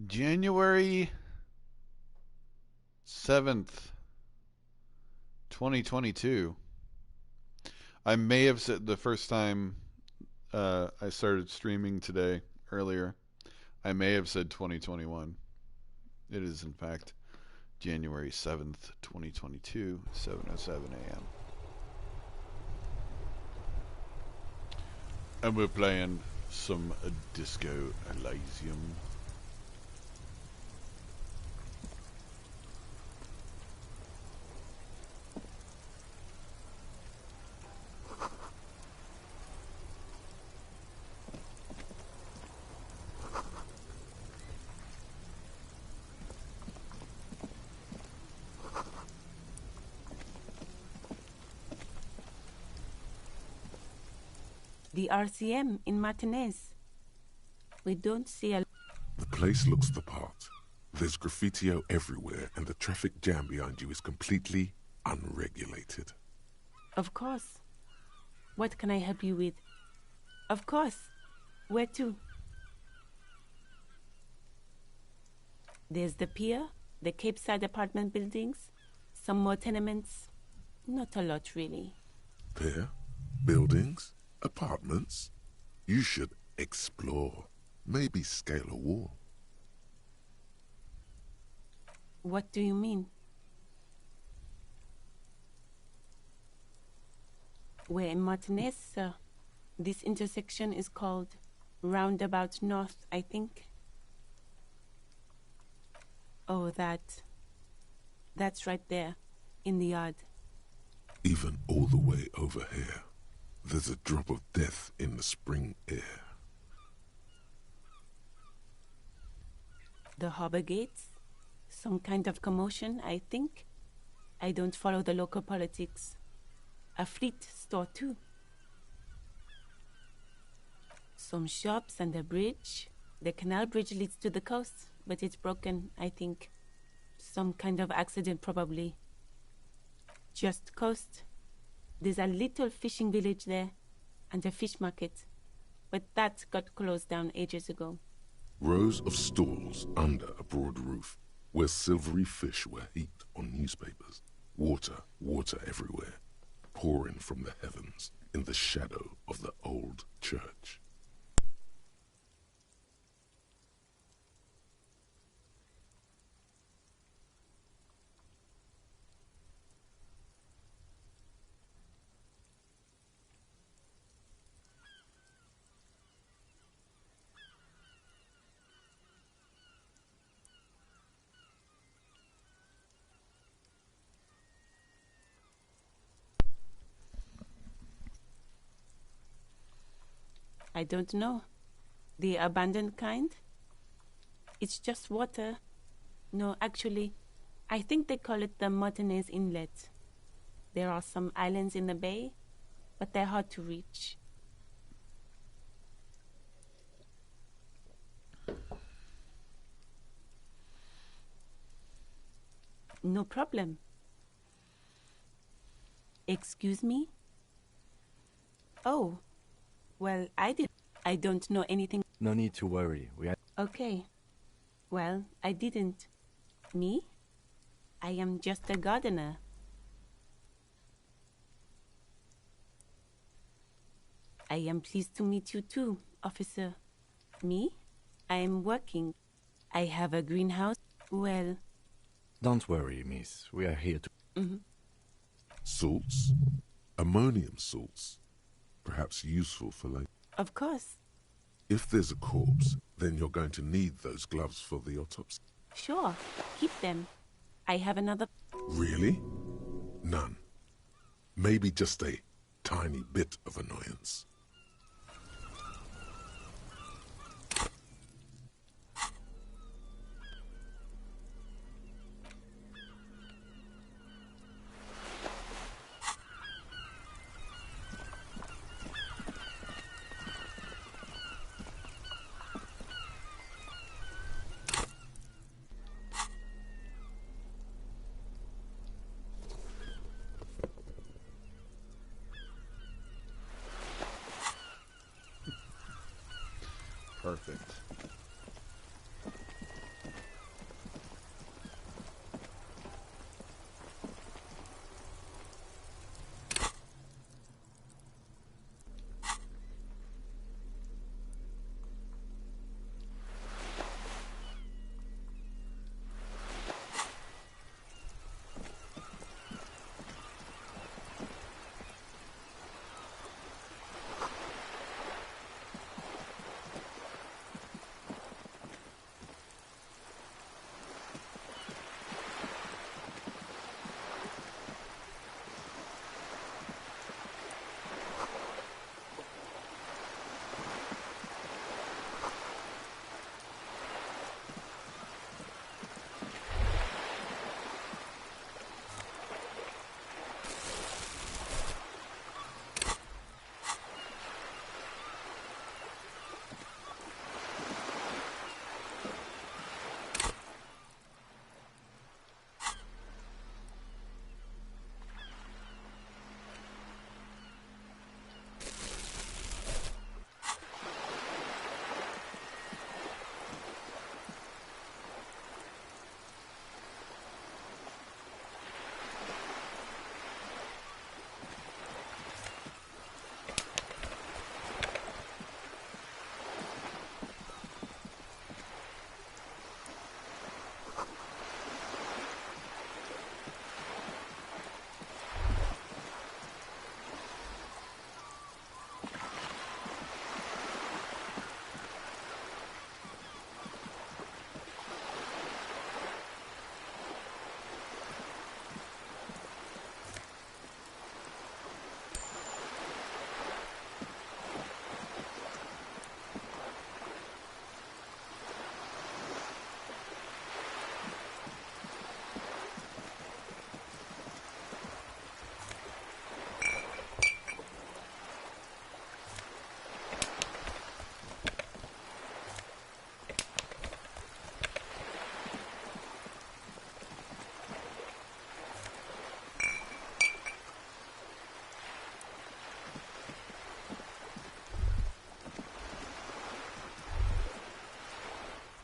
January 7th, 2022. I may have said the first time I started streaming today earlier, I may have said 2021. It is, in fact, January 7th, 2022, 7:07 a.m. And we're playing some Disco Elysium. The RCM in Martinez. We don't see a... The place looks the part. There's graffitio everywhere, and the traffic jam behind you is completely unregulated. Of course. What can I help you with? Of course. Where to? There's the pier, the Cape Side apartment buildings, some more tenements. Not a lot, really. Pier? Buildings? Apartments? You should explore. Maybe scale a wall. What do you mean? We're in Martinez, sir. This intersection is called Roundabout North, I think. Oh, that's right there, in the yard. Even all the way over here, there's a drop of death in the spring air. The harbor gates? Some kind of commotion, I think. I don't follow the local politics. A fleet store, too. Some shops and a bridge. The canal bridge leads to the coast, but it's broken, I think. Some kind of accident, probably. Just coast. There's a little fishing village there, and a fish market. But that got closed down ages ago. Rows of stalls under a broad roof, where silvery fish were heaped on newspapers. Water, water everywhere, pouring from the heavens in the shadow of the old church. I don't know. The abandoned kind? It's just water. No, actually, I think they call it the Martinez Inlet. There are some islands in the bay, but they're hard to reach. No problem. Excuse me? Oh, well, I don't know anything. No need to worry. Okay. Well, I didn't. Me? I am just a gardener. I am pleased to meet you too, officer. Me? I am working. I have a greenhouse. Well... Don't worry, miss. We are here to... Salts? Ammonium salts? Perhaps useful for later. Of course. If there's a corpse, then you're going to need those gloves for the autopsy. Sure. Keep them. I have another... Really? None. Maybe just a tiny bit of annoyance. Perfect.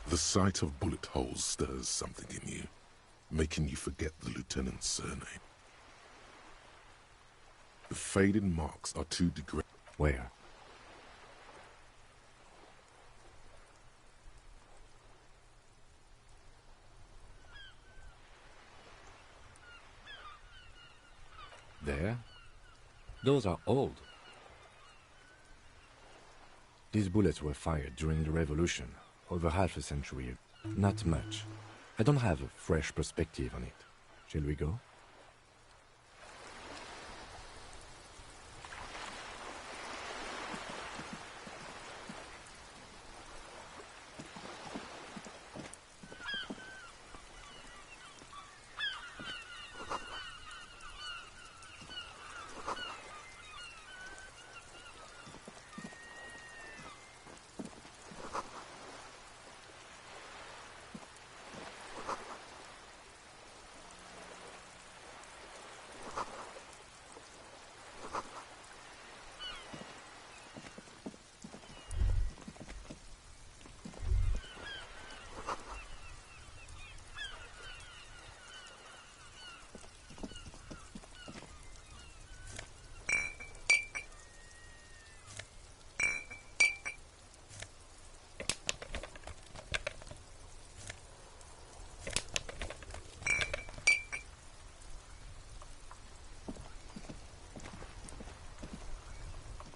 The sight of bullet holes stirs something in you, making you forget the lieutenant's surname. The faded marks are too degraded. Where? There? Those are old. These bullets were fired during the Revolution, over half a century ago. Not much. I don't have a fresh perspective on it. Shall we go?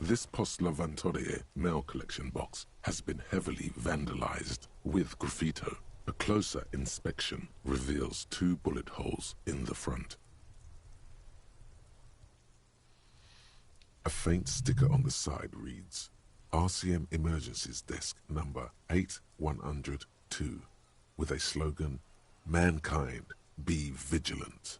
This post-Lavantorie mail collection box has been heavily vandalized with graffito. A closer inspection reveals 2 bullet holes in the front. A faint sticker on the side reads, RCM Emergencies Desk number 8102, with a slogan, Mankind, be vigilant.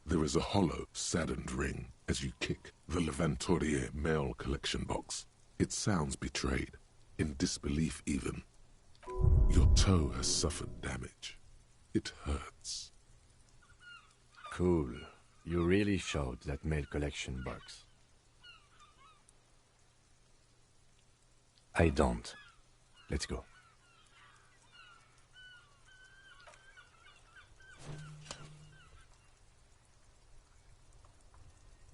There is a hollow, saddened ring as you kick the Lavantorie mail collection box. It sounds betrayed, in disbelief even. Your toe has suffered damage. It hurts. Cool. You really showed that mail collection box. I don't. Let's go.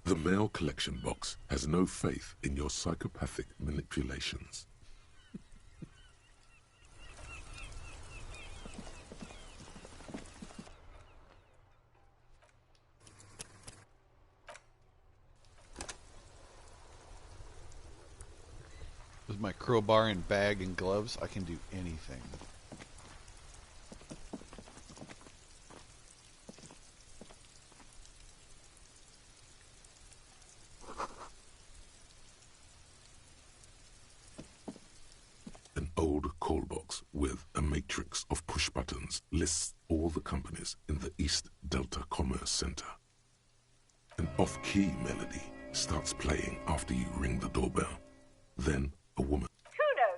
The mail collection box has no faith in your psychopathic manipulations. With my crowbar and bag and gloves, I can do anything. An old call box with a matrix of push buttons lists all the companies in the East Delta Commerce Center. An off-key melody starts playing after you ring the doorbell. Then a woman. Kuno,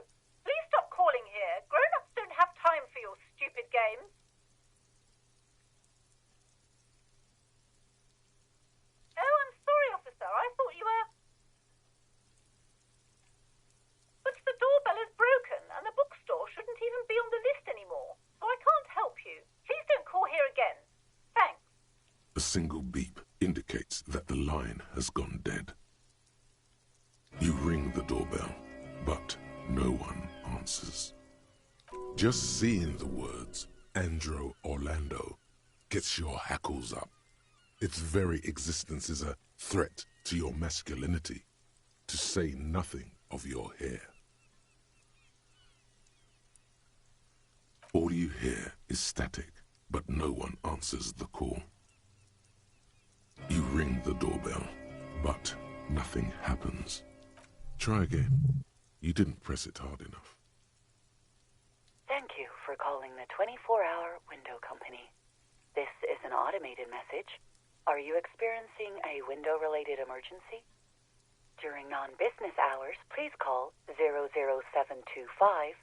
please stop calling here. Grown-ups don't have time for your stupid games. Oh, I'm sorry, officer. I thought you were... But the doorbell is broken, and the bookstore shouldn't even be on the list anymore. So I can't help you. Please don't call here again. Thanks. A single beep indicates that the line has gone dead. You ring the doorbell, but no one answers. Just seeing the words Andro Orlando gets your hackles up. Its very existence is a threat to your masculinity, to say nothing of your hair. All you hear is static, but no one answers the call. You ring the doorbell, but nothing happens. Try again. You didn't press it hard enough. Thank you for calling the 24-hour window company. This is an automated message. Are you experiencing a window-related emergency? During non-business hours, please call 00725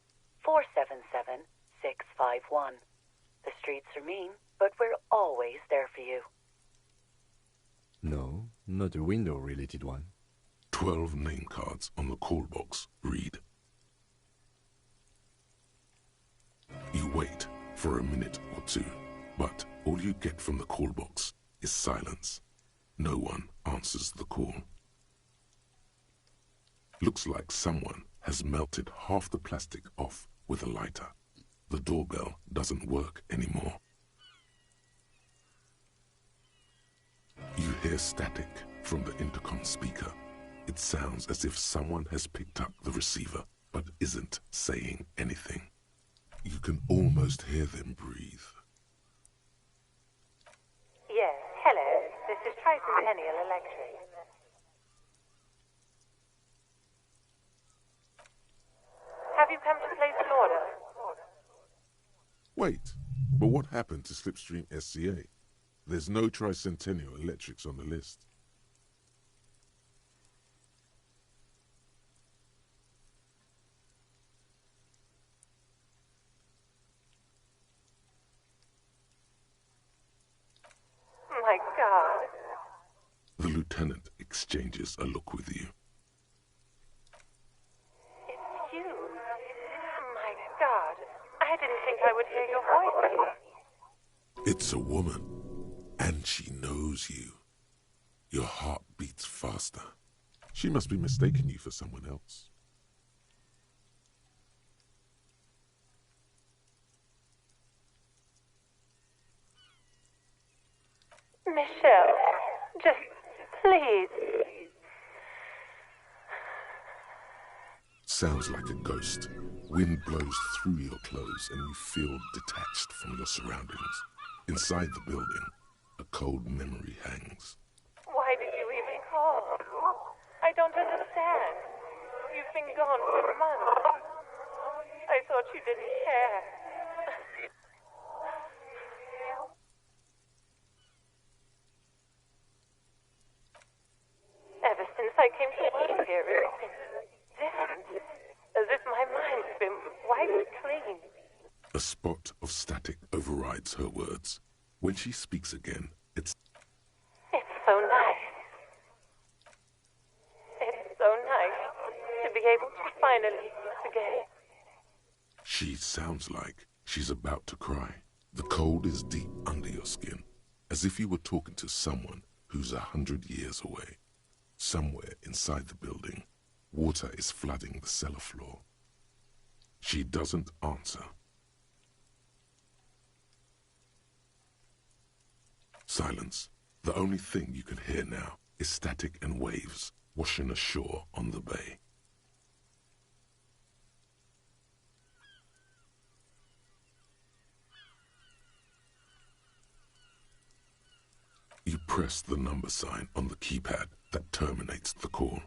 477 651. The streets are mean, but we're always there for you. No, not a window-related one. 12 name cards on the call box read. You wait for a minute or two, but all you get from the call box is silence. No one answers the call. Looks like someone has melted half the plastic off with a lighter. The doorbell doesn't work anymore. You hear static from the intercom speaker. It sounds as if someone has picked up the receiver but isn't saying anything. You can almost hear them breathe. Yes, hello. This is Tricentennial Electric. Have you come to place an order? Wait, but what happened to Slipstream SCA? There's no Tricentennial Electrics on the list. My God. The lieutenant exchanges a look with you. It's you. My God. I didn't think I would hear your voice. It's a woman, and she knows you. Your heart beats faster. She must be mistaking you for someone else. Michelle, just please. Sounds like a ghost. Wind blows through your clothes and you feel detached from your surroundings. Inside the building, a cold memory hangs. Why did you even call? I don't understand. You've been gone for months. I thought you didn't care. Ever since I came to work here, it's been different. As if my mind's been wiped clean. A spot of static overrides her words. When she speaks again, it's So nice. It's so nice to be able to finally meet again. she sounds like she's about to cry. The cold is deep under your skin, as if you were talking to someone who's 100 years away. Somewhere inside the building, water is flooding the cellar floor. She doesn't answer. Silence. The only thing you can hear now is static and waves washing ashore on the bay. You press the number sign on the keypad that terminates the call.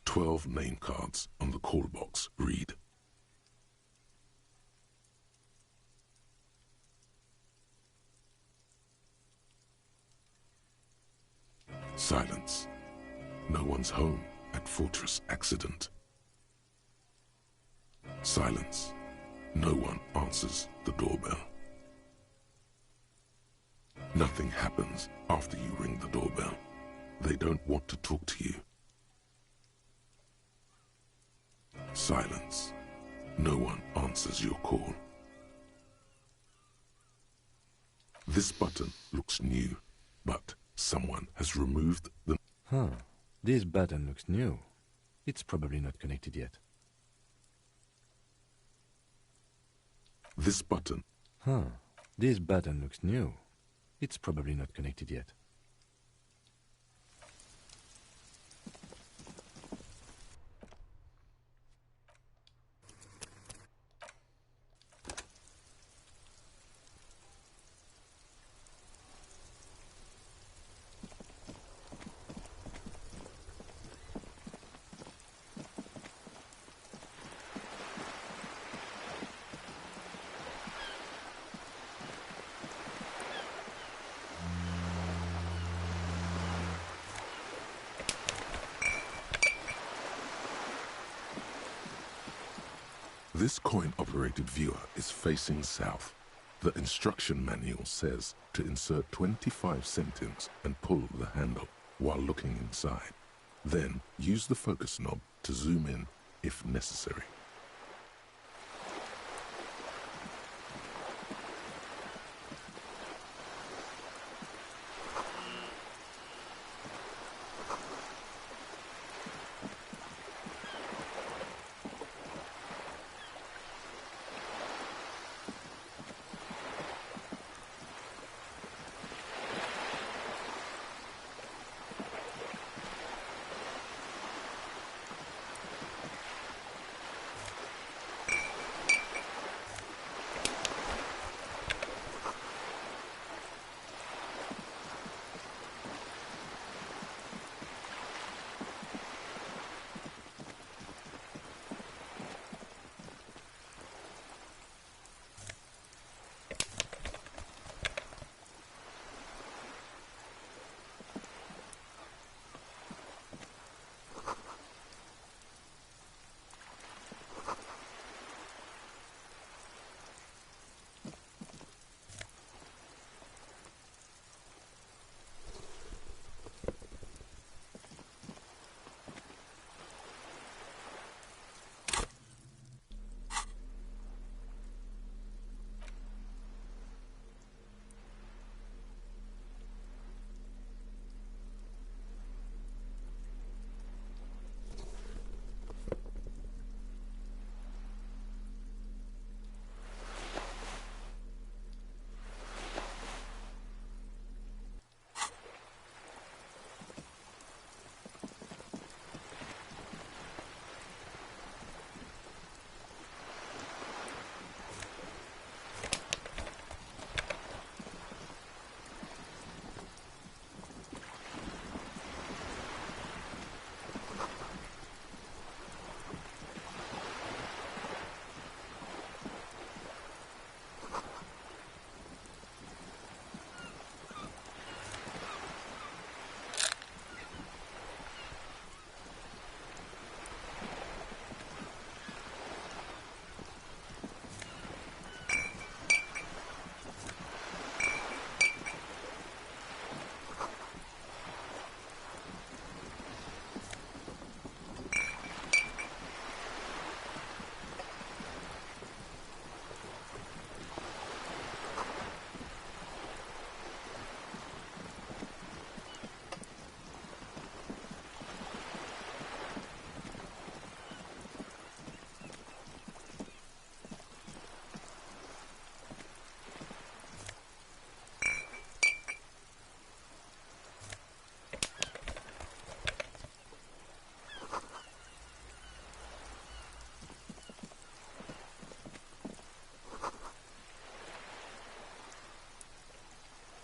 12 name cards on the call box read. Silence. No one's home at Fortress Accident. Silence. No one answers the doorbell. Nothing happens after you ring the doorbell. They don't want to talk to you. Silence. No one answers your call. This button looks new, but someone has removed the... This button looks new. It's probably not connected yet. This button... This button looks new. It's probably not connected yet. This coin-operated viewer is facing south. The instruction manual says to insert 25 centimes and pull the handle while looking inside. Then use the focus knob to zoom in if necessary.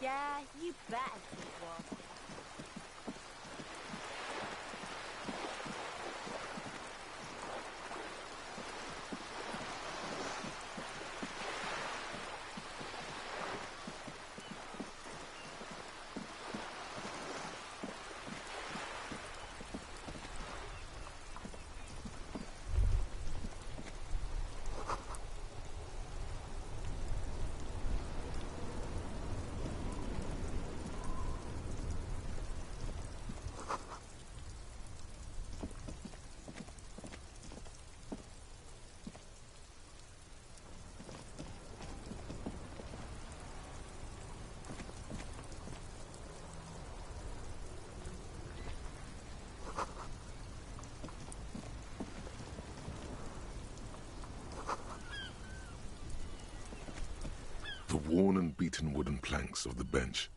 Yeah, you bet it was. The worn and beaten wooden planks of the bench.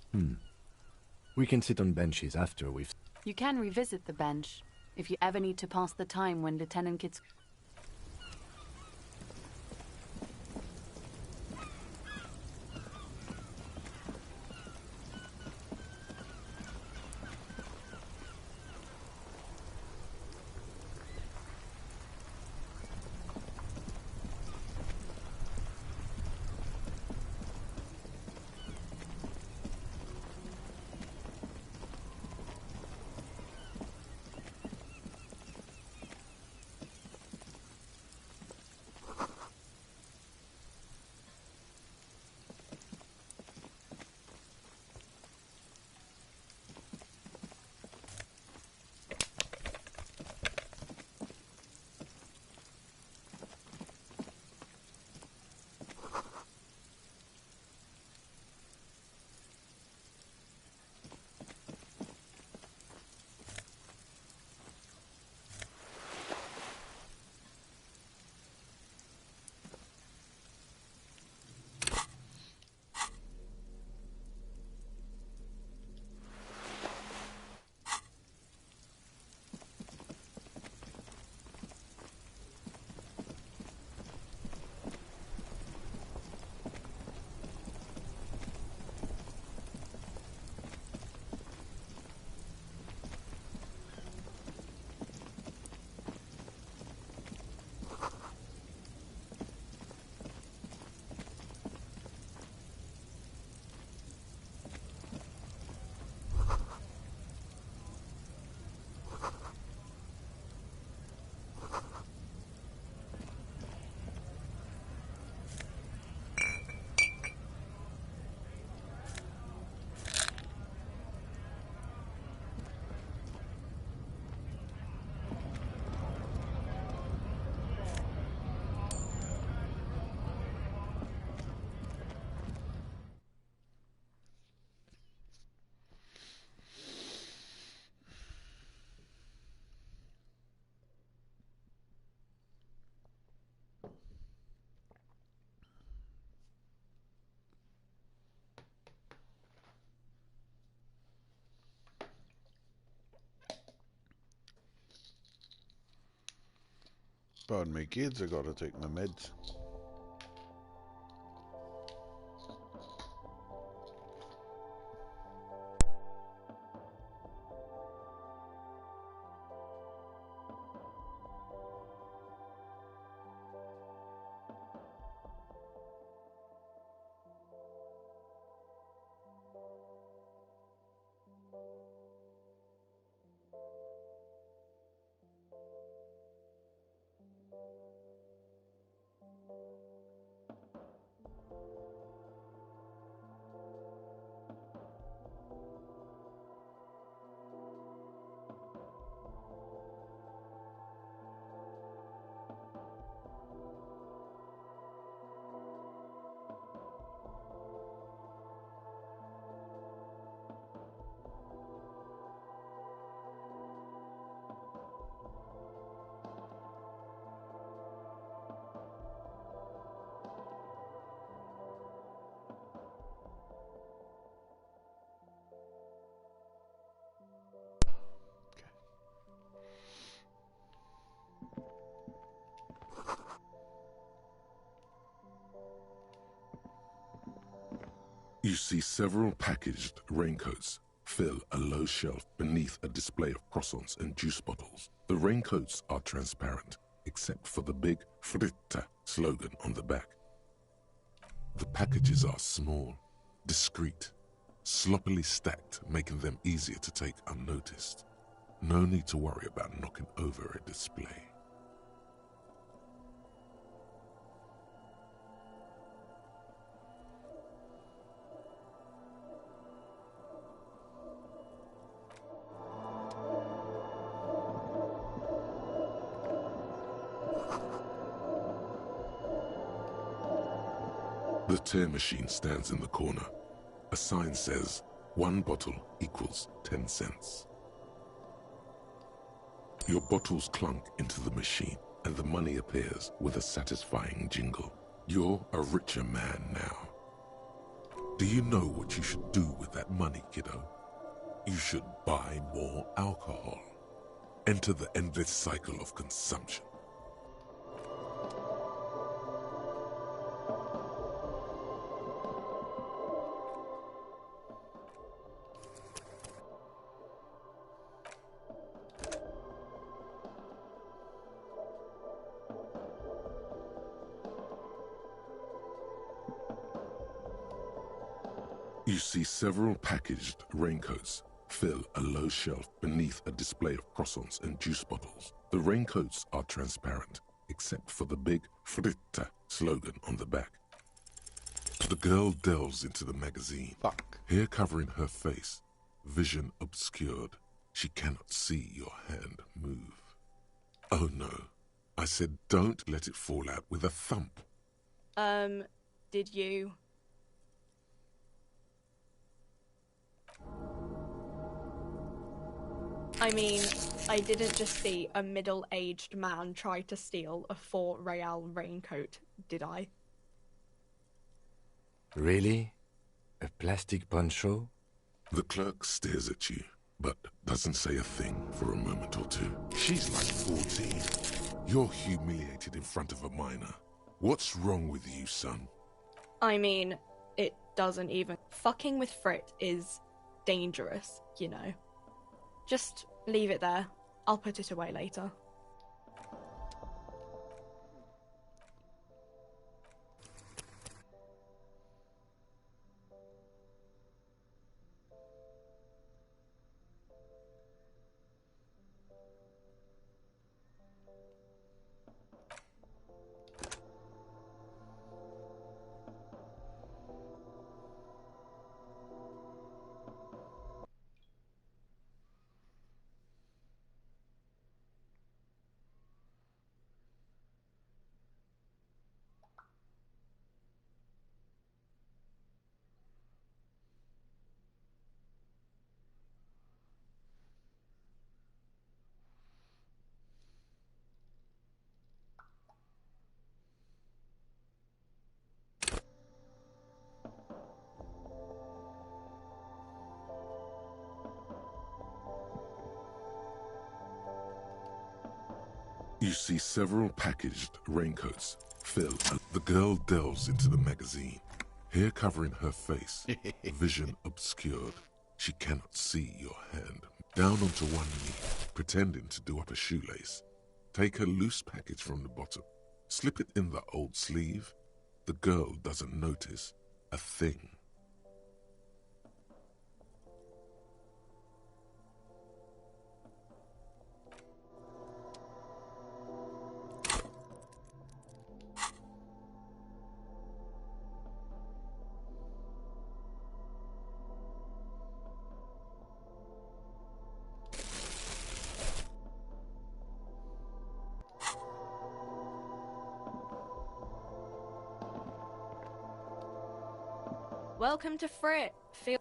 We can sit on benches after we've... You can revisit the bench if you ever need to pass the time when Lieutenant Kit's... Pardon me, kids, I gotta take my meds. You see several packaged raincoats fill a low shelf beneath a display of croissants and juice bottles. The raincoats are transparent, except for the big Fritta slogan on the back. The packages are small, discreet, sloppily stacked, making them easier to take unnoticed. No need to worry about knocking over a display. The tear machine stands in the corner. A sign says, 1 bottle equals 10 cents. Your bottles clunk into the machine, and the money appears with a satisfying jingle. You're a richer man now. Do you know what you should do with that money, kiddo? You should buy more alcohol. Enter the endless cycle of consumption. You see several packaged raincoats fill a low shelf beneath a display of croissants and juice bottles. The raincoats are transparent, except for the big Fritta slogan on the back. The girl delves into the magazine. Fuck. Hair covering her face, vision obscured. She cannot see your hand move. Oh no. I said don't let it fall out with a thump. Did you? I mean, I didn't just see a middle-aged man try to steal a 4 real raincoat, did I? Really? A plastic poncho? The clerk stares at you, but doesn't say a thing for a moment or two. She's like 14. You're humiliated in front of a minor. What's wrong with you, son? I mean, it doesn't even... Fucking with Frit is dangerous, you know. Just leave it there. I'll put it away later. You see several packaged raincoats filled. The girl delves into the magazine, hair covering her face, vision obscured. She cannot see your hand. Down onto one knee, pretending to do up a shoelace. Take a loose package from the bottom, slip it in the old sleeve. The girl doesn't notice a thing. Welcome to Frit.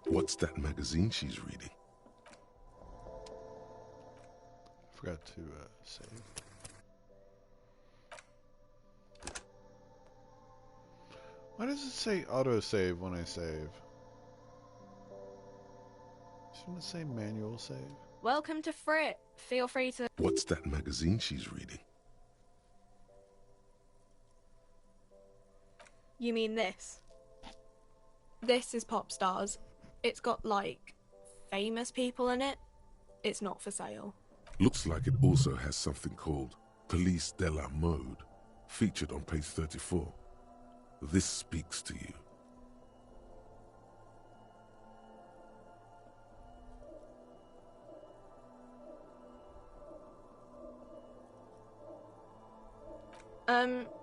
What's that magazine she's reading? Forgot to save. Why does it say autosave when I save? Shouldn't it say manual save? Welcome to Frit. Feel free to... What's that magazine she's reading? You mean this? This is Pop Stars. It's got, like, famous people in it. It's not for sale. Looks like it also has something called Police de la Mode, featured on page 34. This speaks to you.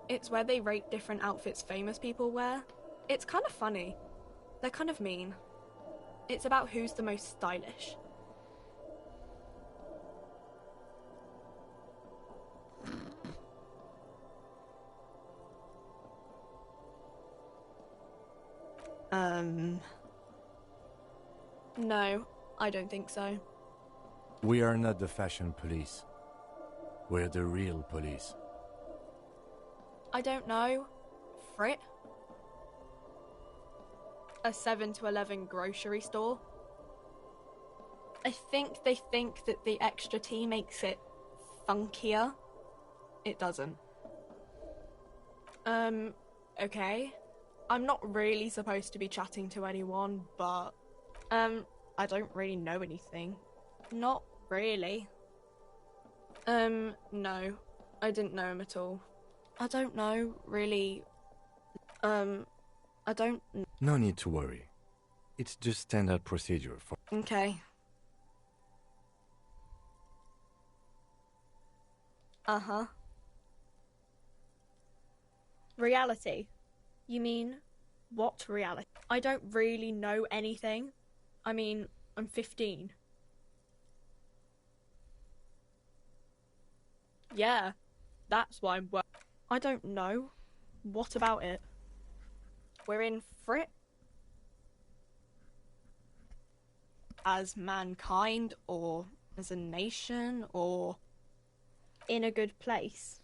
It's where they rate different outfits famous people wear. It's kind of funny. They're kind of mean. It's about who's the most stylish. No, I don't think so. We are not the fashion police. We're the real police. I don't know. Frit? A 7 to 11 grocery store? I think they think that the extra T makes it funkier. It doesn't. Okay. I'm not really supposed to be chatting to anyone, but, I don't really know anything. Not really. No. I didn't know him at all. I don't know, really. I don't... No need to worry. It's just standard procedure for... Okay. Uh-huh. Reality? You mean, what reality? I don't really know anything. I mean, I'm 15. Yeah, that's why I'm I don't know. What about it? We're in Frit? As mankind, or as a nation, or in a good place?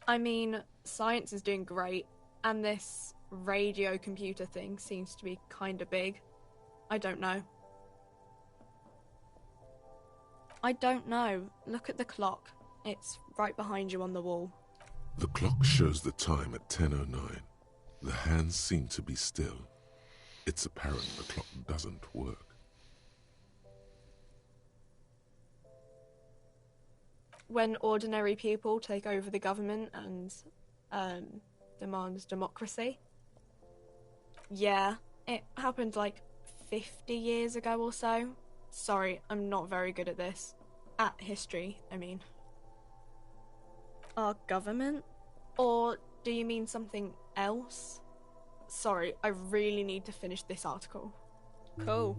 I mean, science is doing great, and this radio computer thing seems to be kinda big. I don't know. I don't know. Look at the clock. It's right behind you on the wall. The clock shows the time at 10:09. The hands seem to be still. It's apparent the clock doesn't work. When ordinary people take over the government and demand democracy. Yeah, it happened like 50 years ago or so. Sorry, I'm not very good at this. At history, I mean. Our government? Or do you mean something else? Sorry, I really need to finish this article. Cool.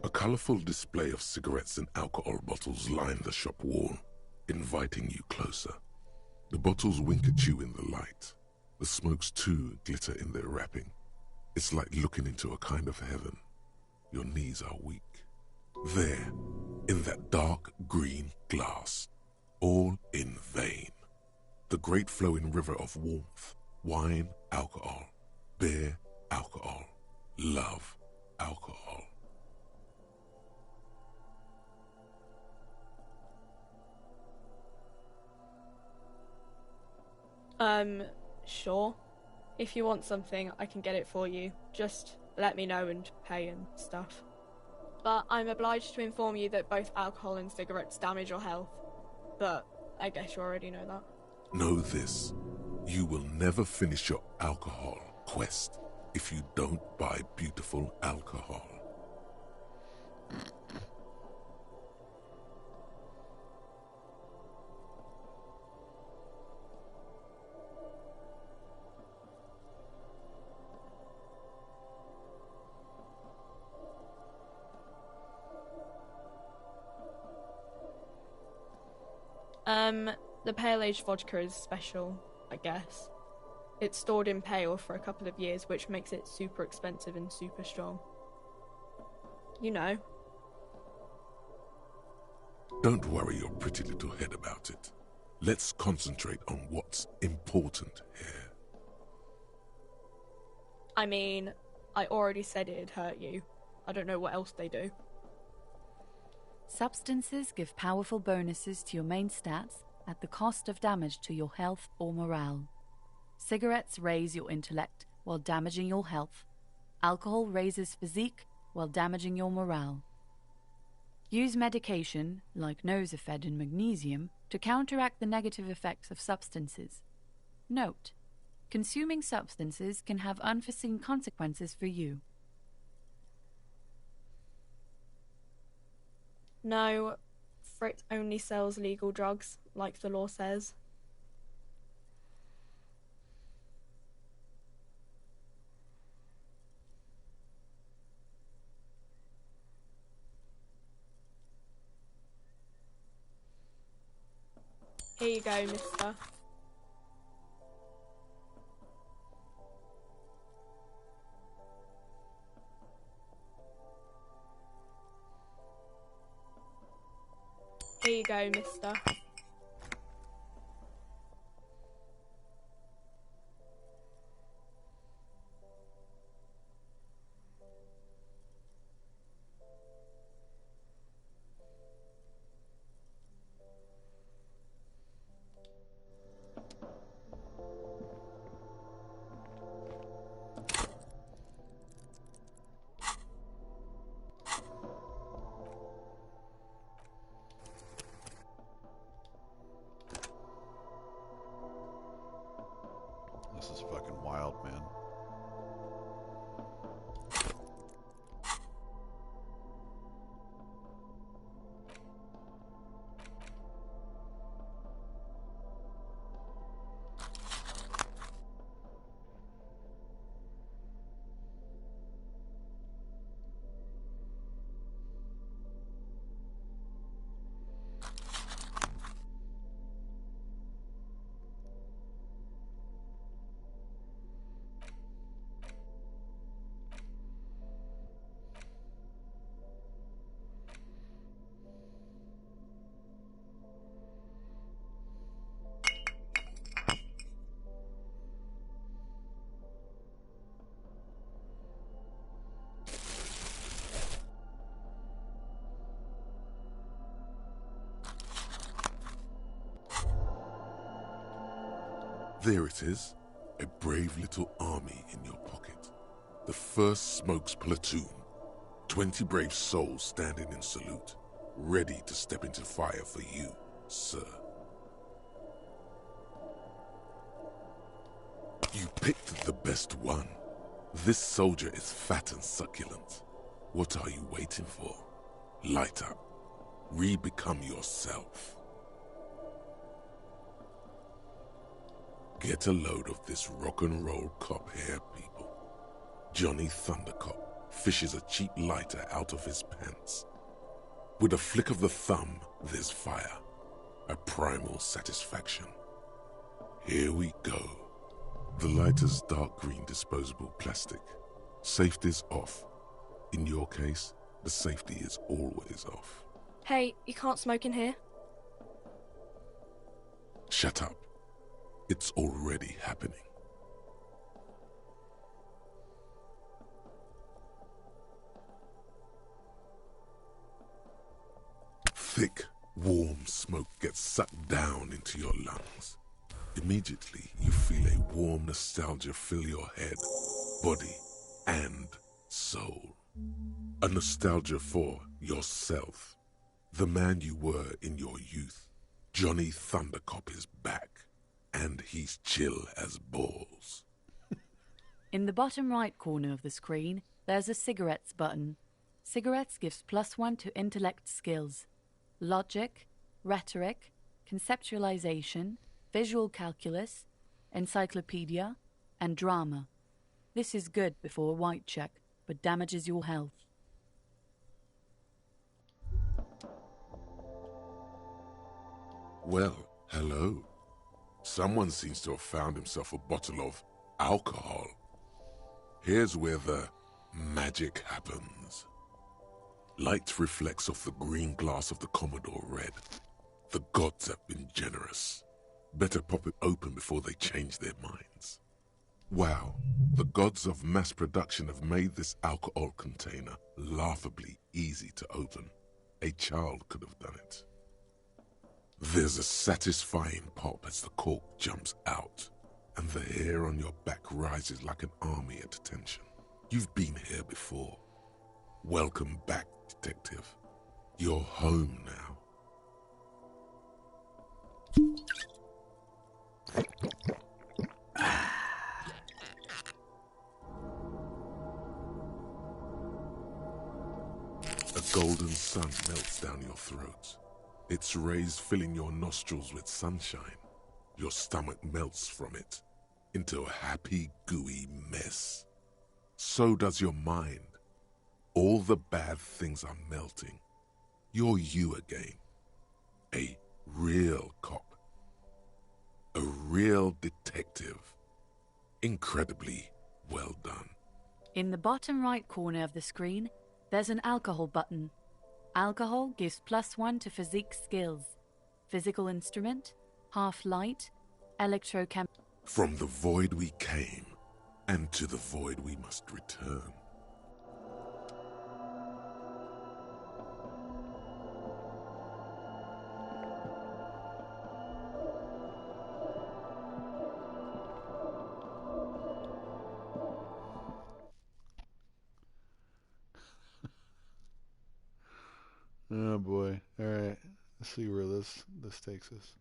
A colourful display of cigarettes and alcohol bottles line the shop wall, inviting you closer. The bottles wink at you in the light. The smokes too glitter in their wrapping. It's like looking into a kind of heaven. Your knees are weak. There, in that dark green glass, All in vain. The great flowing river of warmth, wine, alcohol, beer, alcohol, love, alcohol. Sure. If you want something, I can get it for you. Just let me know and pay and stuff. But I'm obliged to inform you that both alcohol and cigarettes damage your health. But I guess you already know that. Know this, you will never finish your alcohol quest if you don't buy beautiful alcohol. The pale aged vodka is special, I guess. It's stored in pale for a couple of years, which makes it super expensive and super strong. You know. Don't worry your pretty little head about it. Let's concentrate on what's important here. I mean, I already said it'd hurt you. I don't know what else they do. Substances give powerful bonuses to your main stats at the cost of damage to your health or morale. Cigarettes raise your intellect while damaging your health. Alcohol raises physique while damaging your morale. Use medication, like Nosifed and magnesium, to counteract the negative effects of substances. Note: consuming substances can have unforeseen consequences for you. No, Frit only sells legal drugs, like the law says. Here you go, mister. Here you go, mister. This is fucking wild, man. There it is, a brave little army in your pocket. The 1st Smokes Platoon. 20 brave souls standing in salute, ready to step into fire for you, sir. You picked the best one. This soldier is fat and succulent. What are you waiting for? Light up. Re-become yourself. Get a load of this rock and roll cop here, people. Johnny Thundercop fishes a cheap lighter out of his pants. With a flick of the thumb, there's fire. A primal satisfaction. Here we go. The lighter's dark green disposable plastic. Safety's off. In your case, the safety is always off. Hey, you can't smoke in here. Shut up. It's already happening. Thick, warm smoke gets sucked down into your lungs. Immediately, you feel a warm nostalgia fill your head, body, and soul. A nostalgia for yourself, the man you were in your youth. Johnny Thundercop is back, and he's chill as balls. In the bottom right corner of the screen, there's a cigarettes button. Cigarettes gives +1 to intellect skills. Logic, rhetoric, conceptualization, visual calculus, encyclopedia, and drama. This is good before a white check, but damages your health. Well, hello. Someone seems to have found himself a bottle of alcohol. Here's where the magic happens. Light reflects off the green glass of the Commodore Red. The gods have been generous. Better pop it open before they change their minds. Wow, the gods of mass production have made this alcohol container laughably easy to open. A child could have done it. There's a satisfying pop as the cork jumps out, and the hair on your back rises like an army at attention. You've been here before. Welcome back, detective. You're home now. A golden sun melts down your throat. Its rays filling your nostrils with sunshine. Your stomach melts from it into a happy, gooey mess. So does your mind. All the bad things are melting. You're you again. A real cop. A real detective. Incredibly well done. In the bottom right corner of the screen, there's an alcohol button. Alcohol gives +1 to physique skills. Physical instrument, half light, electrochem. From the void we came, and to the void we must return. Oh boy. All right. Let's see where this takes us.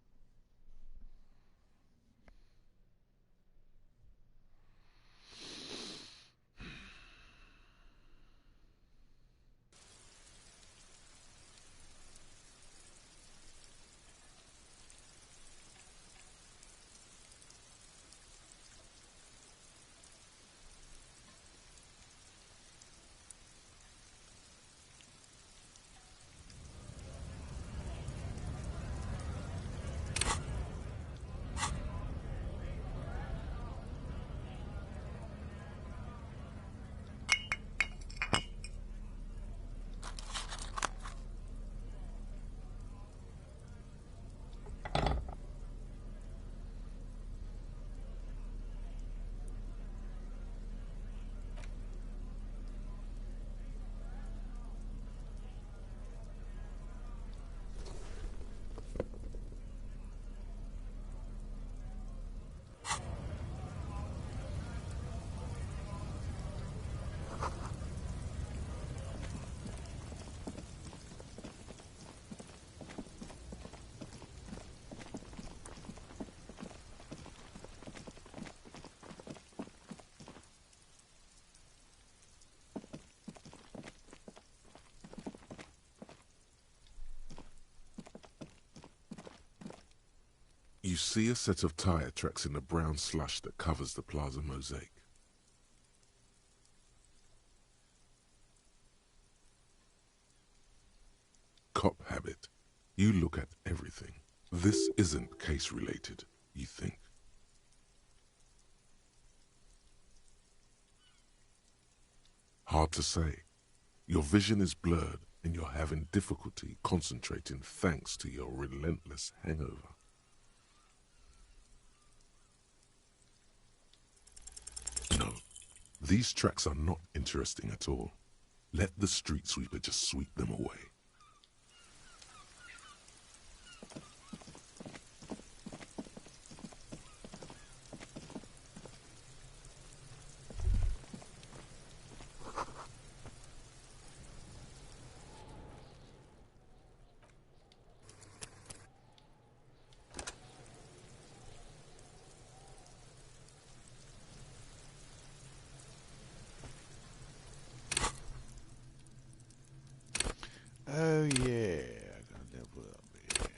You see a set of tire tracks in the brown slush that covers the plaza mosaic. Cop habit. You look at everything. This isn't case-related, you think. Hard to say. Your vision is blurred and you're having difficulty concentrating thanks to your relentless hangover. These tracks are not interesting at all. Let the street sweeper just sweep them away. Oh yeah, I gotta level up here.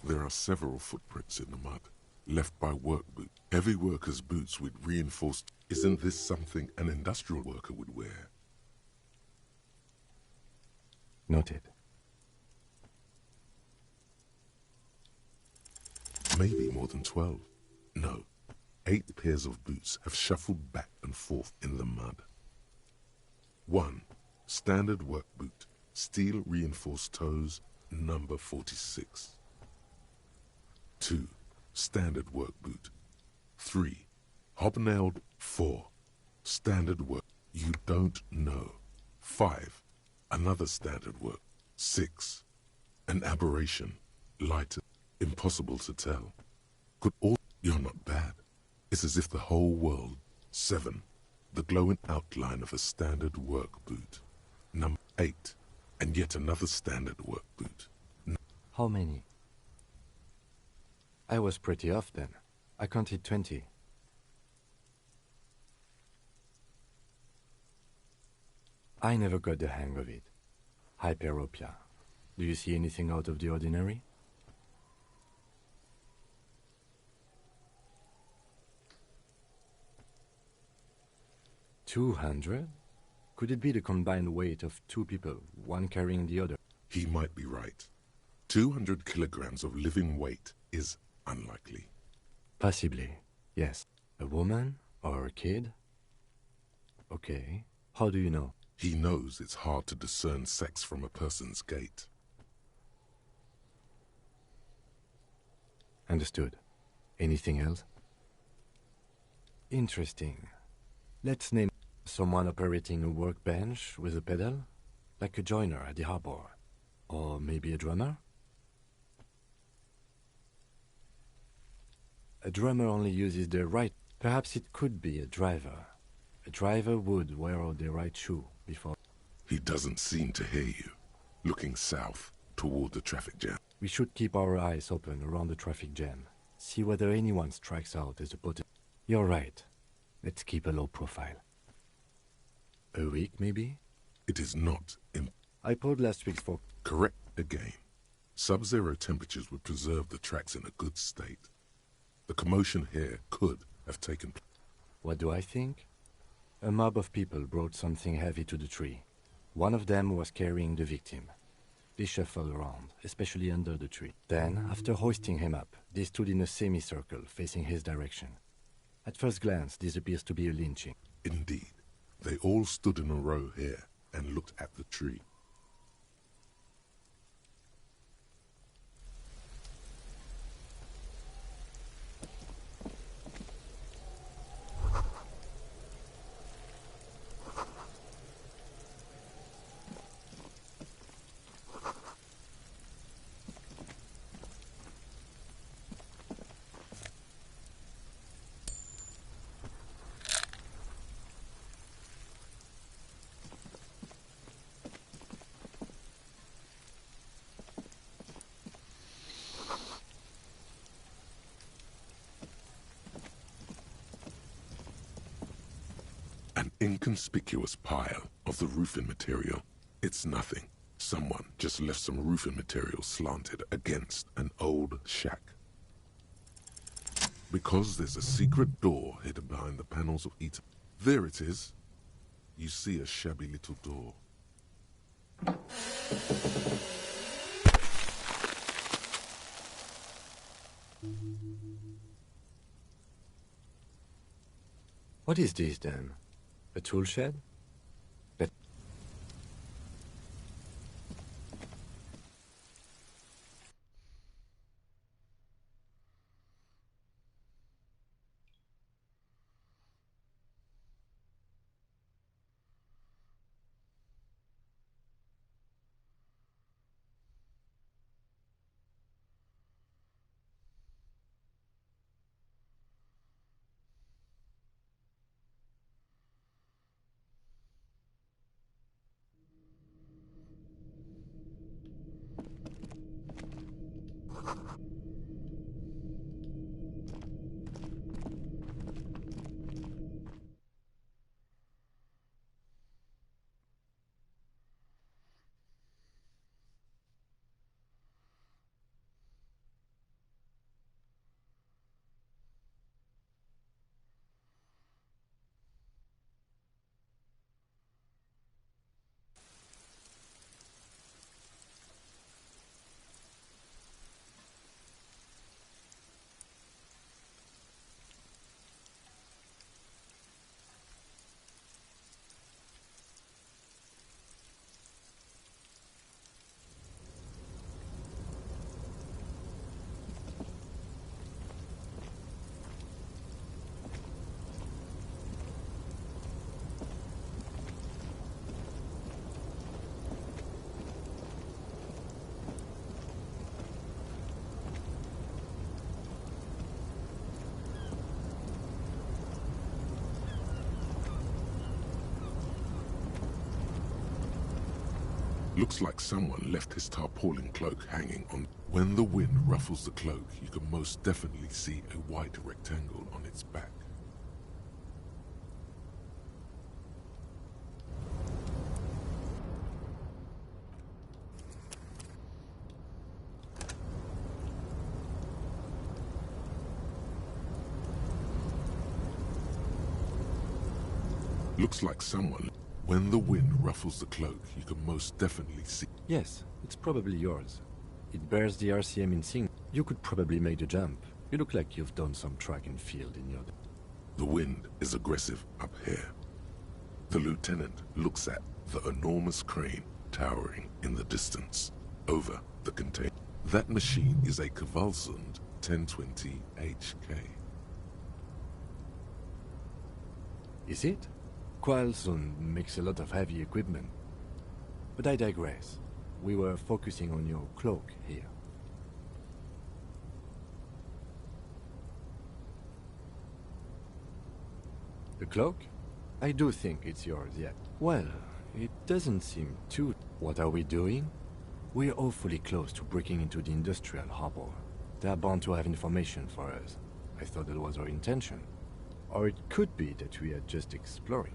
There are several footprints in the mud, left by work boots. Heavy workers' boots with reinforced... Isn't this something an industrial worker would wear? Noted. Maybe more than 12. No, 8 pairs of boots have shuffled back and forth in the mud. 1. Standard work boot, steel reinforced toes, number 46. 2. Standard work boot. 3. Hobnailed. 4. Standard work. You don't know. 5. Another standard work. 6. An aberration. Lighter. Impossible to tell. Could all... You're not bad. It's as if the whole world... 7. The glowing outline of a standard work boot. Number 8. And yet another standard work boot. How many? I was pretty off then. I counted 20. I never got the hang of it. Hyperopia. Do you see anything out of the ordinary? $200? Could it be the combined weight of 2 people, one carrying the other? He might be right. 200 kilograms of living weight is unlikely. Possibly, yes. A woman or a kid? Okay. How do you know? He knows it's hard to discern sex from a person's gait. Understood. Anything else? Interesting. Let's name someone operating a workbench with a pedal, like a joiner at the harbor. Or maybe a drummer? A drummer only uses the right. Perhaps it could be a driver. A driver would wear the right shoe before. He doesn't seem to hear you. Looking south, toward the traffic jam. We should keep our eyes open around the traffic jam. See whether anyone strikes out as a potential. You're right. Let's keep a low profile. A week, maybe? It is not I pulled last week's for... correct again. Sub-zero temperatures would preserve the tracks in a good state. The commotion here could have taken place. What do I think? A mob of people brought something heavy to the tree. One of them was carrying the victim. They shuffled around, especially under the tree. Then, after hoisting him up, they stood in a semicircle facing his direction. At first glance, this appears to be a lynching. Indeed. They all stood in a row here and looked at the tree. An inconspicuous pile of the roofing material. It's nothing. Someone just left some roofing material slanted against an old shack. Because there's a secret door hidden behind the panels of each. There it is. You see a shabby little door. What is this, then? A tool shed? Looks like someone left his tarpaulin cloak hanging on. When the wind ruffles the cloak, you can most definitely see a white rectangle on its back. Looks like someone. When the wind ruffles the cloak, you can most definitely see. Yes, it's probably yours. It bears the RCM insignia. You could probably make the jump. You look like you've done some track and field in your... The wind is aggressive up here. The lieutenant looks at the enormous crane towering in the distance over the container. That machine is a Kvalsund 1020 HK. Is it? Kvalsund makes a lot of heavy equipment. But I digress. We were focusing on your cloak here. The cloak? I do think it's yours, yet. Well, it doesn't seem too... What are we doing? We're awfully close to breaking into the industrial harbor. They're bound to have information for us. I thought that was our intention. Or it could be that we are just exploring.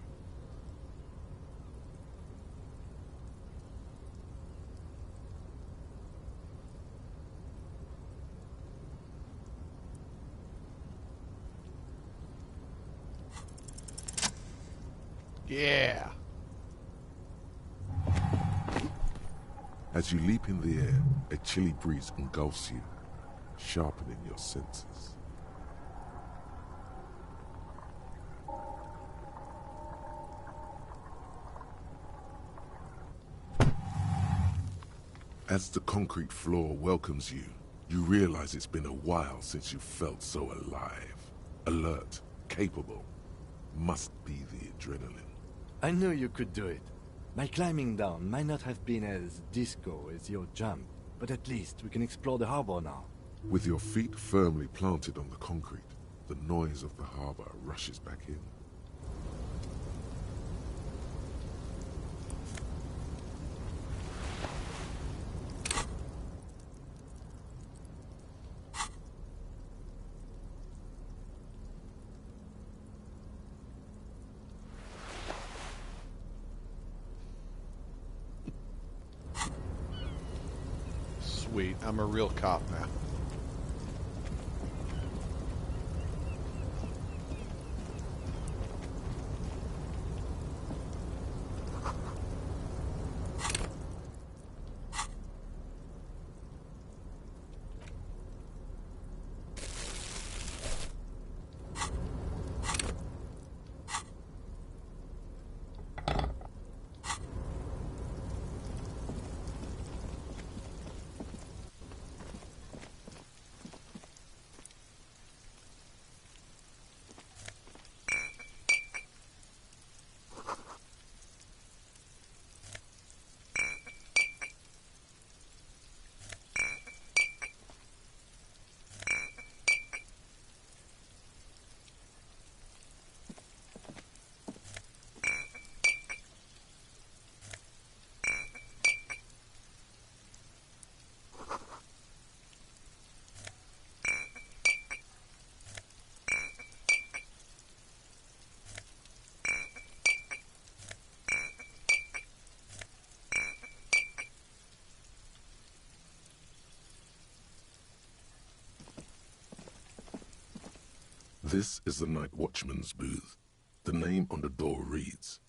Yeah. As you leap in the air, a chilly breeze engulfs you, sharpening your senses. As the concrete floor welcomes you, you realize it's been a while since you felt so alive. Alert, capable. Must be the adrenaline. I knew you could do it. My climbing down might not have been as disco as your jump, but at least we can explore the harbor now. With your feet firmly planted on the concrete, the noise of the harbor rushes back in. Sweet, I'm a real cop now. This is the night watchman's booth. The name on the door reads,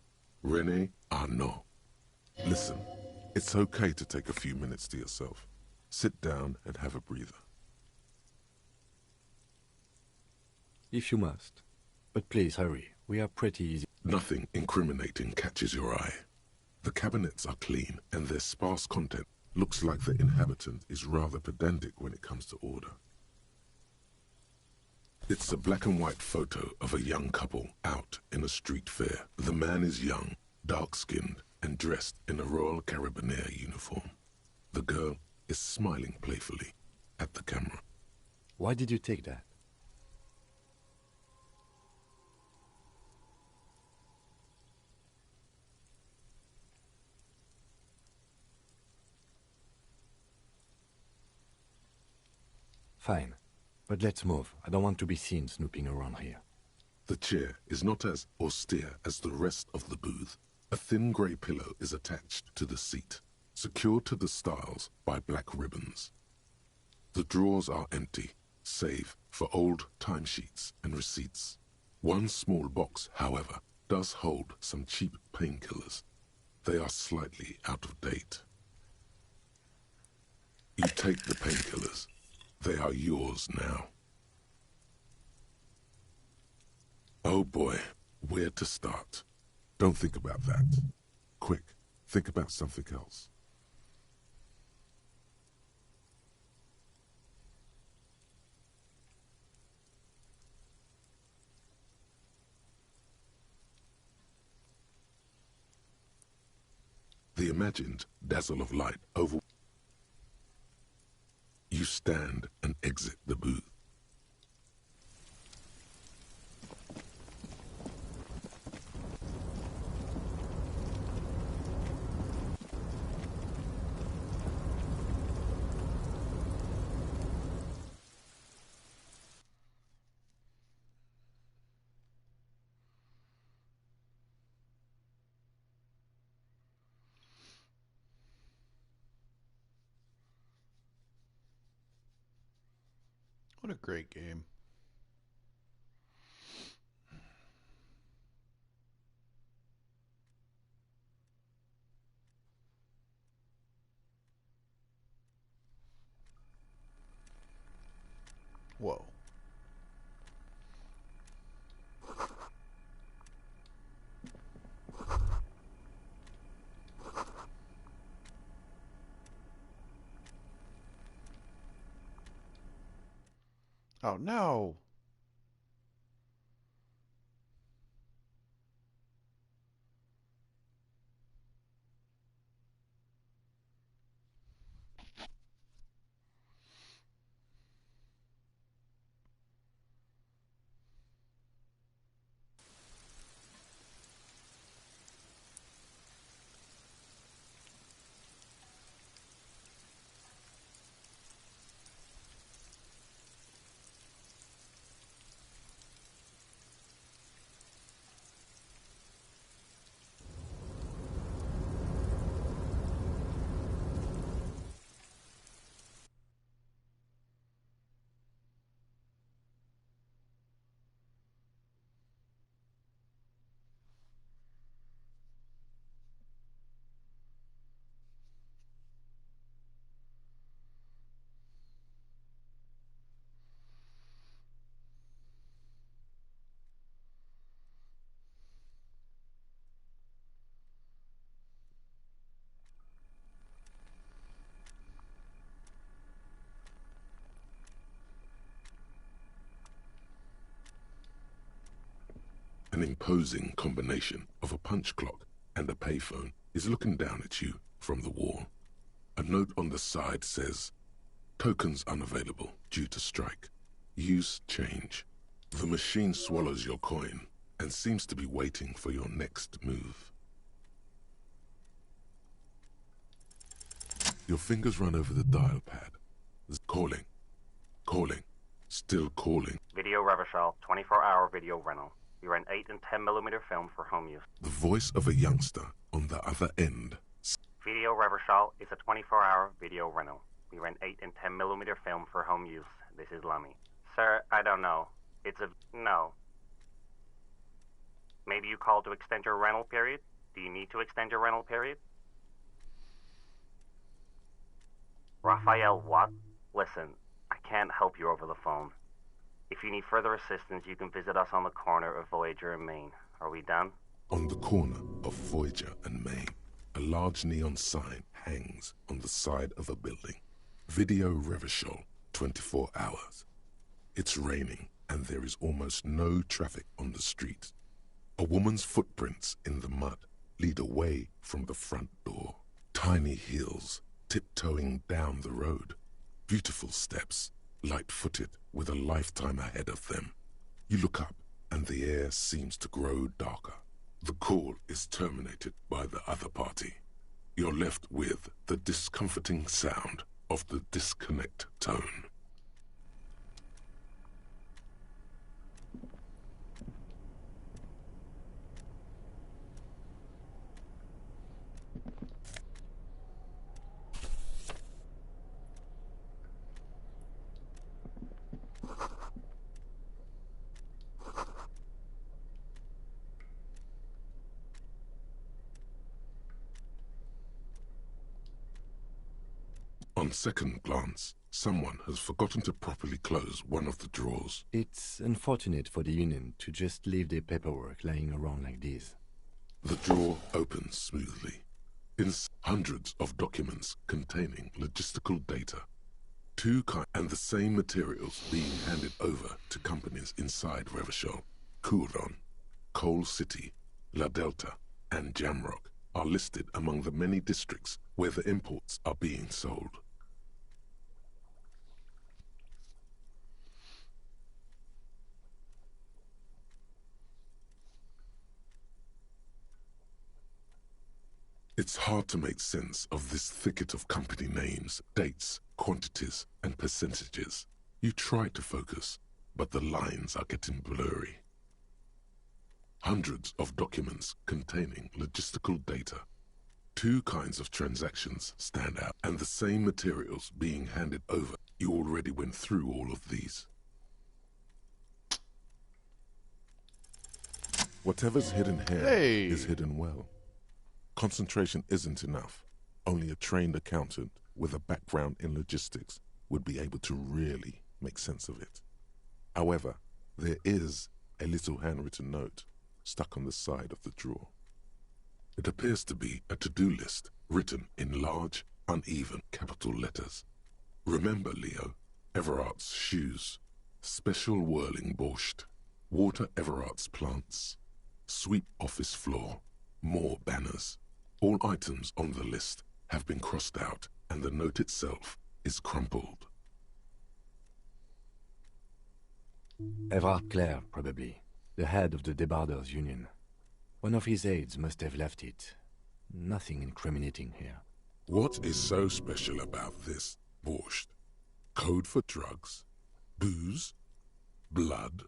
René Arnaud. Listen, it's okay to take a few minutes to yourself. Sit down and have a breather. If you must. But please hurry, we are pretty easy. Nothing incriminating catches your eye. The cabinets are clean and their sparse content looks like the inhabitant is rather pedantic when it comes to order. It's a black and white photo of a young couple out in a street fair. The man is young, dark-skinned, and dressed in a Royal Carabinieri uniform. The girl is smiling playfully at the camera. Why did you take that? Fine. But let's move. I don't want to be seen snooping around here. The chair is not as austere as the rest of the booth. A thin grey pillow is attached to the seat, secured to the stiles by black ribbons. The drawers are empty, save for old timesheets and receipts. One small box, however, does hold some cheap painkillers. They are slightly out of date. You take the painkillers. They are yours now. Oh boy, where to start? Don't think about that. Quick, think about something else. The imagined dazzle of light over. You stand and exit the booth. What a great game. Whoa. Oh no. An imposing combination of a punch clock and a payphone is looking down at you from the wall. A note on the side says, "Tokens unavailable due to strike. Use change." The machine swallows your coin and seems to be waiting for your next move. Your fingers run over the dial pad. Calling. Calling. Still calling. Video Revachol, 24-hour video rental. We rent 8 and 10mm film for home use. The voice of a youngster on the other end. Video Revachol is a 24-hour video rental. We rent 8 and 10mm film for home use. This is Lummy. Sir, I don't know. It's a... no. Maybe you called to extend your rental period? Do you need to extend your rental period? Raphael, what? Listen, I can't help you over the phone. If you need further assistance, you can visit us on the corner of Voyager and Main. Are we done? On the corner of Voyager and Main, a large neon sign hangs on the side of a building. Video Revachol, 24 hours. It's raining and there is almost no traffic on the street. A woman's footprints in the mud lead away from the front door. Tiny heels tiptoeing down the road. Beautiful steps, light-footed with a lifetime ahead of them. You look up and the air seems to grow darker. The call is terminated by the other party. You're left with the discomforting sound of the disconnect tone. On second glance, someone has forgotten to properly close one of the drawers. It's unfortunate for the Union to just leave their paperwork lying around like this. The drawer opens smoothly. Inside, hundreds of documents containing logistical data. And the same materials being handed over to companies inside Revachol. Couron, Coal City, La Delta, and Jamrock are listed among the many districts where the imports are being sold. It's hard to make sense of this thicket of company names, dates, quantities, and percentages. You try to focus, but the lines are getting blurry. Hundreds of documents containing logistical data. Two kinds of transactions stand out, and the same materials being handed over. You already went through all of these. Whatever's hidden here is hidden well. Concentration isn't enough. Only a trained accountant with a background in logistics would be able to really make sense of it. However, there is a little handwritten note stuck on the side of the drawer. It appears to be a to-do list written in large, uneven capital letters. Remember, Leo, Everart's shoes. Special whirling borscht. Water Everart's plants. Sweep office floor. More banners. All items on the list have been crossed out, and the note itself is crumpled. Everard Clare, probably. The head of the Debarders Union. One of his aides must have left it. Nothing incriminating here. What is so special about this borscht? Code for drugs? Booze? Blood?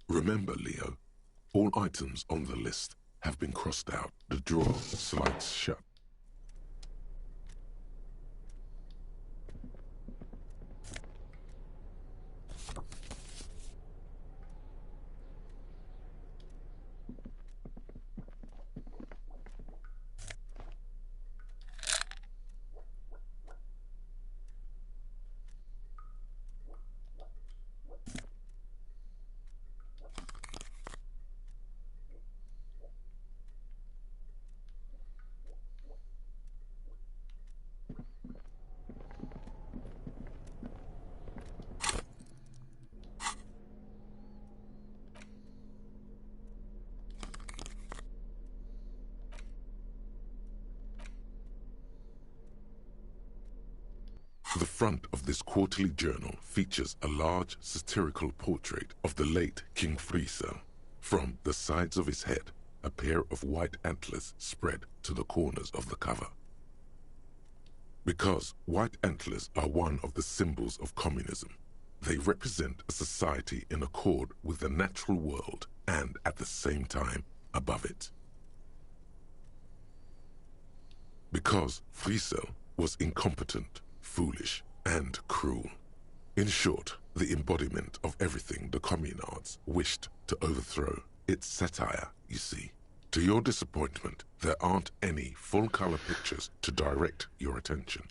Remember, Leo, all items on the list have been crossed out. The drawer slides shut. The front of this quarterly journal features a large satirical portrait of the late King Friesel. From the sides of his head, a pair of white antlers spread to the corners of the cover. Because white antlers are one of the symbols of communism, they represent a society in accord with the natural world and at the same time above it. Because Friesel was incompetent, foolish, and cruel. In short, the embodiment of everything the communards wished to overthrow. It's satire, you see. To your disappointment, there aren't any full-color pictures to direct your attention.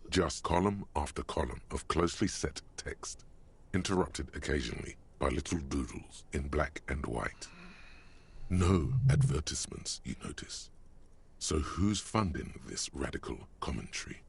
Just column after column of closely set text, interrupted occasionally by little doodles in black and white. No advertisements, you notice. So who's funding this radical commentary?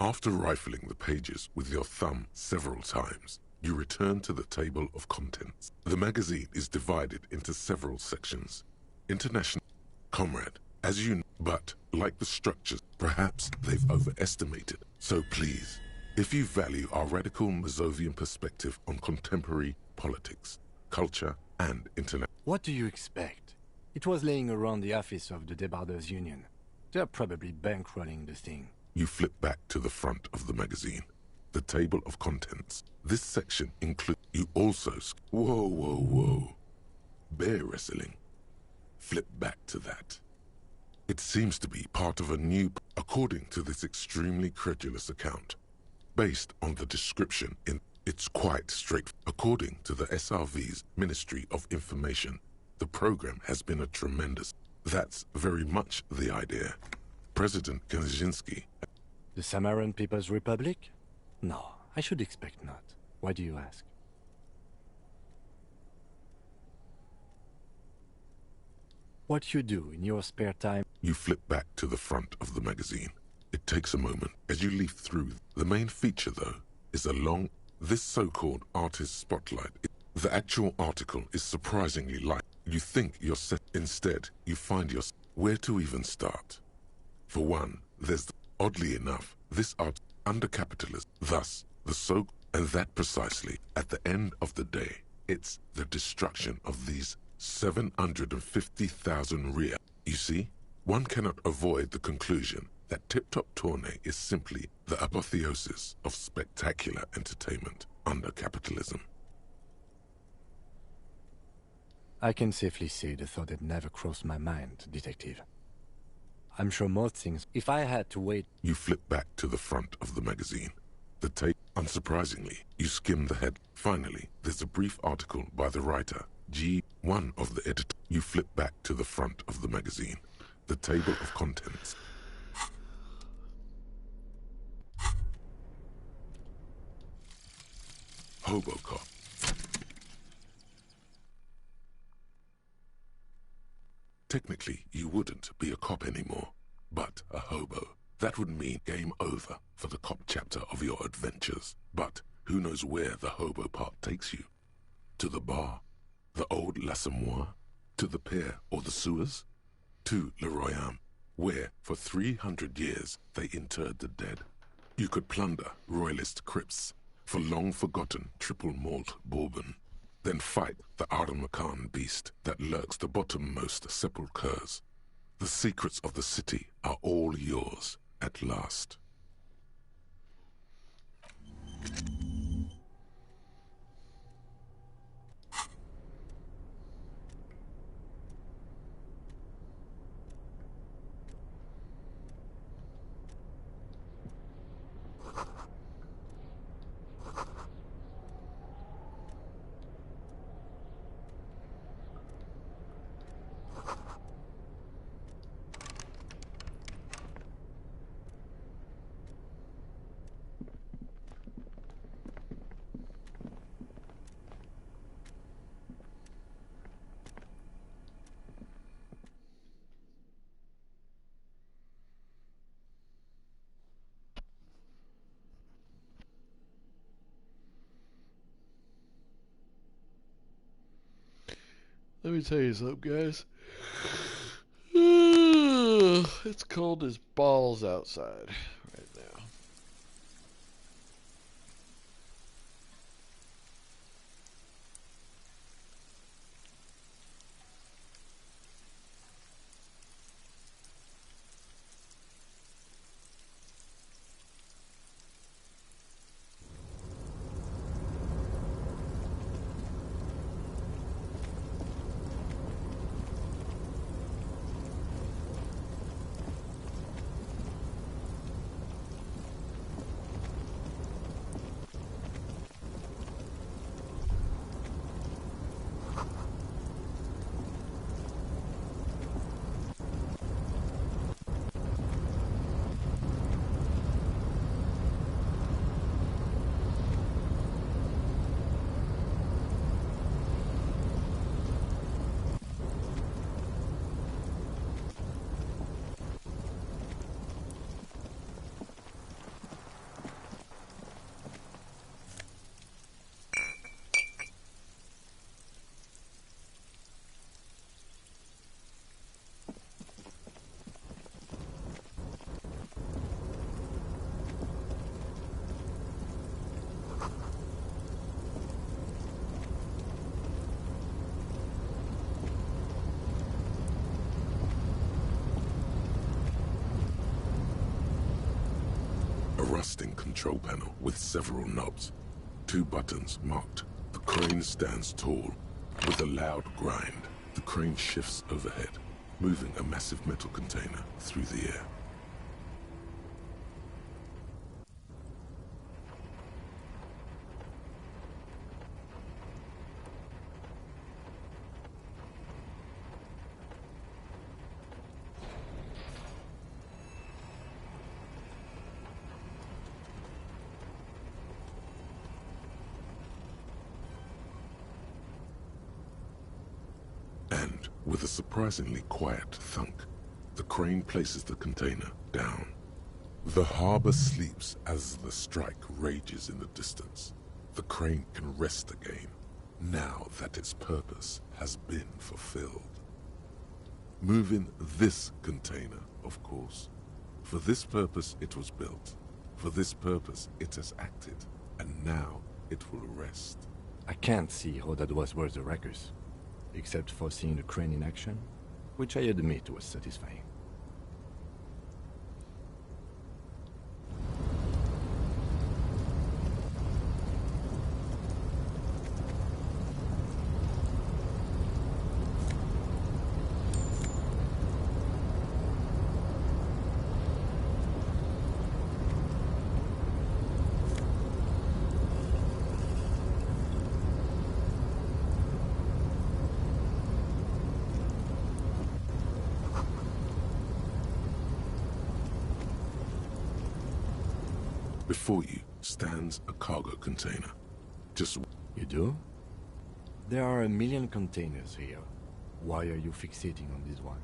After rifling the pages with your thumb several times, you return to the table of contents. The magazine is divided into several sections. International, comrade, as you know, but like the structures, perhaps they've overestimated. So please, if you value our radical Mazovian perspective on contemporary politics, culture, and internet. What do you expect? It was laying around the office of the Debarders Union. They're probably bankrolling the thing. You flip back to the front of the magazine, the table of contents. This section includes... You also... Whoa, whoa, whoa. Bear wrestling. Flip back to that. It seems to be part of a new... According to this extremely credulous account, based on the description in... It's quite straight. According to the SRV's Ministry of Information, the program has been a tremendous... That's very much the idea. President Kaczynski. The Samaran People's Republic? No, I should expect not. Why do you ask? What you do in your spare time? You flip back to the front of the magazine. It takes a moment as you leaf through. The main feature, though, is a long... This so-called artist spotlight. The actual article is surprisingly light. You think you're set. Instead, you find yourself... Where to even start? For one, there's... Oddly enough, this art under capitalism, thus, the so... And that precisely, at the end of the day, it's the destruction of these 750,000 real. You see, one cannot avoid the conclusion that Tip Top Tourney is simply the apotheosis of spectacular entertainment under capitalism. I can safely say the thought had never crossed my mind, Detective. I'm sure most things, if I had to wait... You flip back to the front of the magazine. The tape, unsurprisingly, you skim the head. Finally, there's a brief article by the writer, G1 of the editor. You flip back to the front of the magazine. The table of contents. Hobocop. Technically, you wouldn't be a cop anymore, but a hobo. That would mean game over for the cop chapter of your adventures. But Who knows where the hobo part takes you? To the bar? The old L'Assommoir? To the pier or the sewers? To Le Royaume, where for 300 years they interred the dead. You could plunder royalist crypts for long-forgotten triple malt bourbon, then fight the Aramakan beast that lurks the bottommost sepulchres. The secrets of the city are all yours at last. Let me tell you something, guys. It's cold as balls outside right now. A rusting control panel with several knobs. 2 buttons marked. The crane stands tall. With a loud grind, the crane shifts overhead, moving a massive metal container through the air. And, with a surprisingly quiet thunk, the crane places the container down. The harbor sleeps as the strike rages in the distance. The crane can rest again, now that its purpose has been fulfilled. Moving this container, of course. For this purpose it was built. For this purpose it has acted. And now it will rest. I can't see how that was worth the ruckus, except for seeing the crane in action, which I admit was satisfying. Before you stands a cargo container. Just... You do? There are 1 million containers here. Why are you fixating on this one?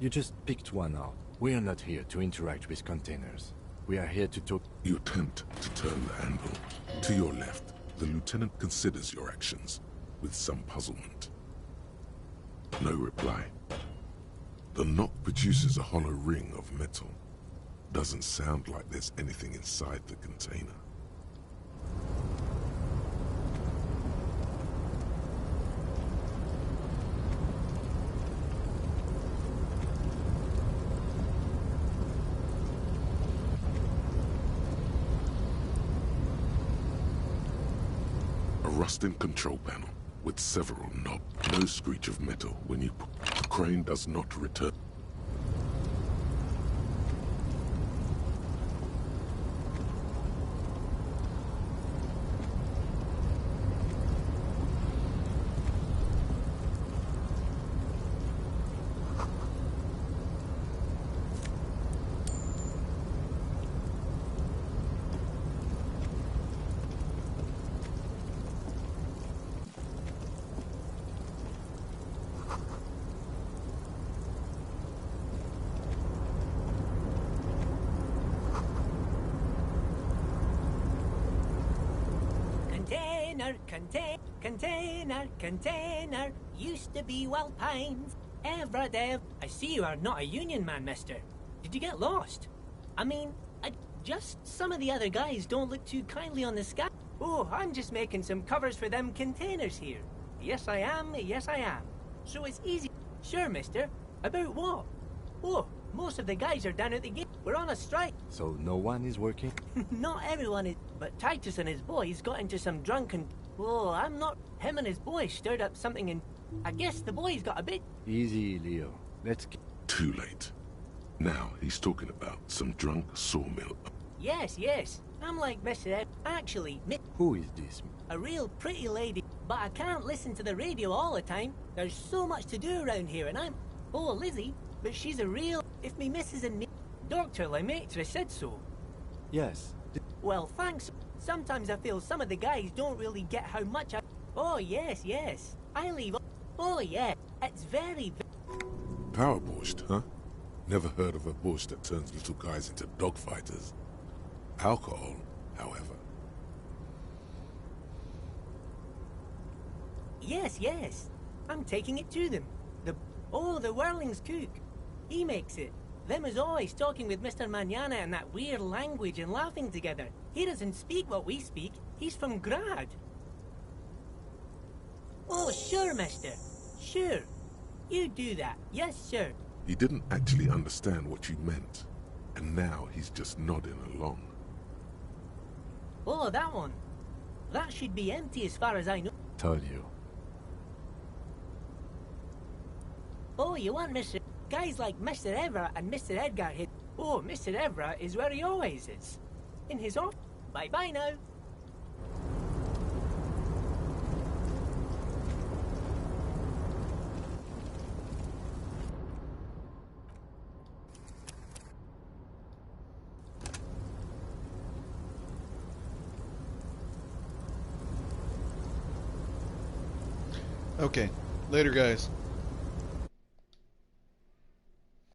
You just picked one out. We are not here to interact with containers. We are here to talk... You attempt to turn the handle. To your left, the lieutenant considers your actions with some puzzlement. No reply. The knock produces a hollow ring of metal. Doesn't sound like there's anything inside the container. A rusting control panel with several knobs. No screech of metal when you put. The crane does not return. Container, used to be Wild Pines, Evradev. I see you are not a union man, mister. Did you get lost? I mean, just some of the other guys don't look too kindly on the sky. Oh, I'm just making some covers for them containers here. Yes, I am, So it's easy. Sure, mister. About what? Oh, most of the guys are down at the gate. We're on a strike. So no one is working? Not everyone is, but Titus and his boys got into some drunken... Oh, I'm not... Him and his boys stirred up something and... I guess the boys got a bit... Easy, Leo. Let's get... Too late. Now he's talking about some drunk sawmill. Yes. I'm like Mr. Ed. Actually, Who is this? a real pretty lady. But I can't listen to the radio all the time. There's so much to do around here and I'm... Oh, Lizzie. But she's a real... If me missus and me... Dr. Lemaitre said so. Yes. Well, thanks. Sometimes I feel some of the guys don't really get how much I... Oh, yes. I leave... Oh, yeah. It's very... Power borscht, huh? Never heard of a borscht that turns little guys into dogfighters. Alcohol, however. Yes. I'm taking it to them. The Whirling's cook. He makes it. Them is always talking with Mr. Manana in that weird language and laughing together. He doesn't speak what we speak. He's from Grad. Oh, sure, mister. Sure. You do that. Yes, sir. He didn't actually understand what you meant, and now he's just nodding along. Oh, that one. That should be empty as far as I know. Told you. Oh, you want Mr. Guys like Mr. Evra and Mr. Edgar hit. Oh, Mr. Evra is where he always is. In his office. Bye-bye now. Okay. Later, guys.